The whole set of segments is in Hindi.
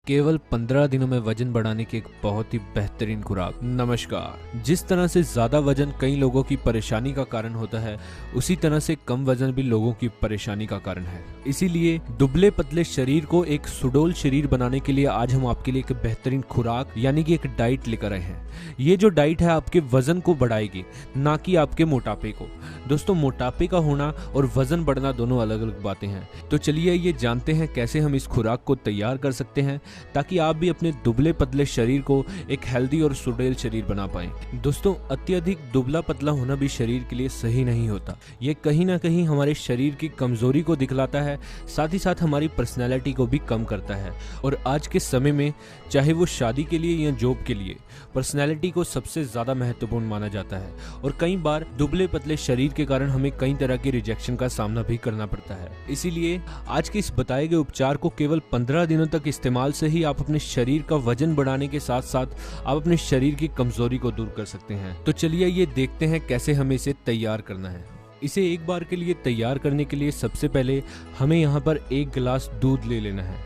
केवल 15 दिनों में वजन बढ़ाने की एक बहुत ही बेहतरीन खुराक। नमस्कार। जिस तरह से ज्यादा वजन कई लोगों की परेशानी का कारण होता है, उसी तरह से कम वजन भी लोगों की परेशानी का कारण है। इसीलिए दुबले पतले शरीर को एक सुडौल शरीर बनाने के लिए आज हम आपके लिए एक बेहतरीन खुराक यानी कि एक डाइट लेकर आए हैं। ये जो डाइट है आपके वजन को बढ़ाएगी, ना कि आपके मोटापे को। दोस्तों, मोटापे का होना और वजन बढ़ना दोनों अलग अलग बातें हैं। तो चलिए ये जानते हैं कैसे हम इस खुराक को तैयार कर सकते हैं ताकि आप भी अपने दुबले पतले शरीर को एक हेल्दी और सुडौल शरीर बना पाएं। दोस्तों, अत्यधिक दुबला पतला होना भी शरीर के लिए सही नहीं होता। ये कहीं ना कहीं हमारे शरीर की कमजोरी को दिखलाता है, साथ ही साथ हमारी पर्सनैलिटी को भी कम करता है। और आज के समय में चाहे वो शादी के लिए या जॉब के लिए, पर्सनैलिटी को सबसे ज्यादा महत्वपूर्ण माना जाता है। और कई बार दुबले पतले शरीर के कारण हमें कई तरह के रिजेक्शन का सामना भी करना पड़ता है। इसीलिए आज के इस बताए गए उपचार को केवल 15 दिनों तक इस्तेमाल से ही आप अपने शरीर का वजन बढ़ाने के साथ साथ आप अपने शरीर की कमजोरी को दूर कर सकते हैं। तो चलिए ये देखते हैं कैसे हमें इसे तैयार करना है। इसे एक बार के लिए तैयार करने के लिए सबसे पहले हमें यहाँ पर 1 गिलास दूध ले लेना है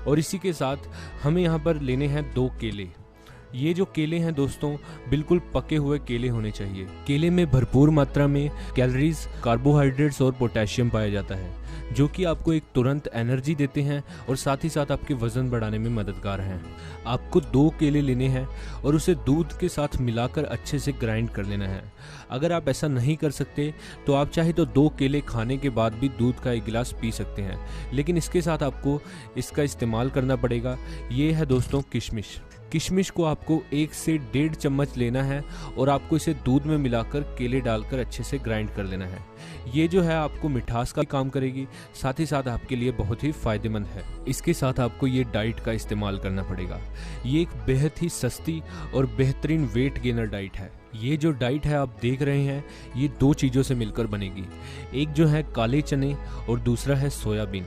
और इसी के साथ हमें यहाँ पर लेने हैं 2 केले। ये जो केले हैं दोस्तों, बिल्कुल पके हुए केले होने चाहिए। केले में भरपूर मात्रा में कैलोरीज, कार्बोहाइड्रेट्स और पोटेशियम पाया जाता है, जो कि आपको एक तुरंत एनर्जी देते हैं और साथ ही साथ आपके वजन बढ़ाने में मददगार हैं। आपको 2 केले लेने हैं और उसे दूध के साथ मिलाकर अच्छे से ग्राइंड कर लेना है। अगर आप ऐसा नहीं कर सकते तो आप चाहे तो 2 केले खाने के बाद भी दूध का 1 गिलास पी सकते हैं, लेकिन इसके साथ आपको इसका इस्तेमाल करना पड़ेगा। ये है दोस्तों किशमिश। किशमिश को आपको 1 से 1.5 चम्मच लेना है और आपको इसे दूध में मिलाकर केले डालकर अच्छे से ग्राइंड कर लेना है। ये जो है आपको मिठास का काम करेगी, साथ ही साथ आपके लिए बहुत ही फायदेमंद है। इसके साथ आपको ये डाइट का इस्तेमाल करना पड़ेगा। ये एक बेहद ही सस्ती और बेहतरीन वेट गेनर डाइट है। ये जो डाइट है आप देख रहे हैं, ये 2 चीज़ों से मिलकर बनेगी। एक जो है काले चने और दूसरा है सोयाबीन।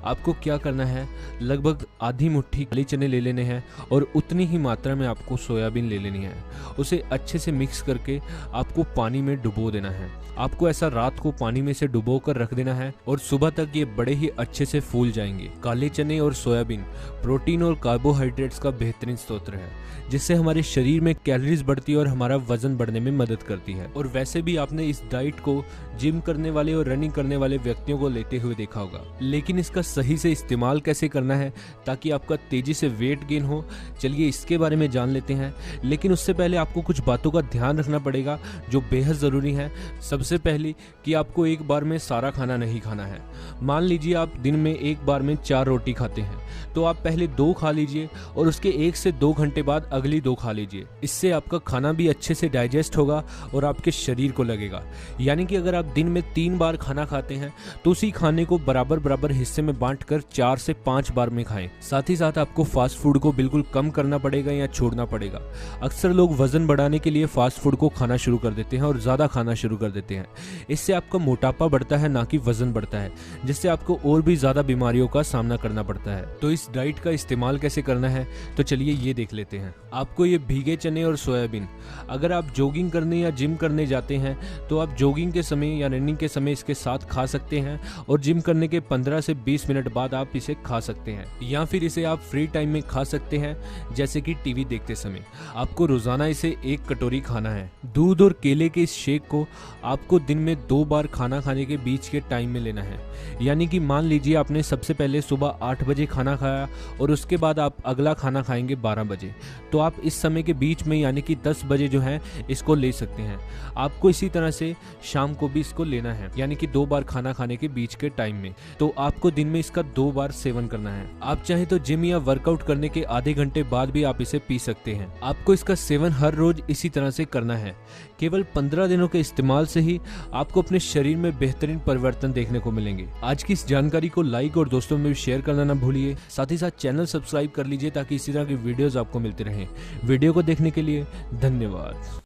आपको क्या करना है, लगभग आधी मुट्ठी काले चने ले लेने हैं और उतनी ही मात्रा में आपको सोयाबीन ले लेनी है। उसे अच्छे से मिक्स करके आपको पानी में डुबो देना है। आपको ऐसा रात को पानी में से डुबो कर रख देना है और सुबह तक ये बड़े ही अच्छे से फूल जाएंगे। काले चने और सोयाबीन प्रोटीन और कार्बोहाइड्रेट्स का बेहतरीन स्रोत है, जिससे हमारे शरीर में कैलोरीज बढ़ती है और हमारा वजन बढ़ने में मदद करती है। और वैसे भी आपने इस डाइट को जिम करने वाले और रनिंग करने वाले व्यक्तियों को लेते हुए देखा होगा, लेकिन इसका सही से इस्तेमाल कैसे करना है ताकि आपका तेजी से वेट गेन हो, चलिए इसके बारे में जान लेते हैं। लेकिन उससे पहले आपको कुछ बातों का ध्यान रखना पड़ेगा जो बेहद ज़रूरी है। सबसे पहले कि आपको एक बार में सारा खाना नहीं खाना है। मान लीजिए आप दिन में एक बार में 4 रोटी खाते हैं, तो आप पहले 2 खा लीजिए और उसके 1 से 2 घंटे बाद अगली 2 खा लीजिए। इससे आपका खाना भी अच्छे से डाइजेस्ट होगा और आपके शरीर को लगेगा। यानी कि अगर आप दिन में 3 बार खाना खाते हैं तो उसी खाने को बराबर बराबर हिस्से में बांटकर 4 से 5 बार में खाएं। साथ ही साथ आपको फास्ट फूड को बिल्कुल कम करना पड़ेगा या छोड़ना पड़ेगा। अक्सर लोग वजन बढ़ाने के लिए फास्ट फूड को खाना शुरू कर देते हैं और ज़्यादा खाना शुरू कर देते हैं। इससे आपका मोटापा बढ़ता है, ना कि वजन बढ़ता है, जिससे आपको और भी ज़्यादा बीमारियों का सामना करना पड़ता है। तो इस डाइट का इस्तेमाल कैसे करना है, तो चलिए ये देख लेते हैं। आपको ये भीगे चने और सोयाबीन, अगर आप जॉगिंग करने या जिम करने जाते हैं तो आप जॉगिंग के समय या रनिंग के समय इसके साथ खा सकते हैं और जिम करने के 15 से 20 मिनट बाद आप इसे खा सकते हैं, या फिर इसे आप फ्री टाइम में खा सकते हैं, जैसे कि टीवी देखते समय। आपको रोजाना इसे 1 कटोरी खाना है। दूध और केले के इस शेक को आपको दिन में 2 बार खाना खाने के बीच के टाइम में लेना है। यानी कि मान लीजिए आपने सबसे पहले सुबह 8 बजे खाना खाया और उसके बाद आप अगला खाना खाएंगे 12 बजे, तो आप इस समय के बीच में यानी कि 10 बजे जो है इसको ले सकते हैं। आपको इसी तरह से शाम को भी इसको लेना है, यानी कि 2 बार खाना खाने के बीच के टाइम में। तो आपको दिन में इसका 2 बार सेवन करना है। आप चाहे तो जिम या वर्कआउट करने के आधे घंटे बाद भी आप इसे पी सकते हैं। आपको इसका सेवन हर रोज इसी तरह से करना है। केवल 15 दिनों के इस्तेमाल से ही आपको अपने शरीर में बेहतरीन परिवर्तन देखने को मिलेंगे। आज की इस जानकारी को लाइक और दोस्तों में भी शेयर करना ना भूलिए। साथ ही साथ चैनल सब्सक्राइब कर लीजिए ताकि इसी तरह की वीडियोस आपको मिलती रहें। वीडियो को देखने के लिए धन्यवाद।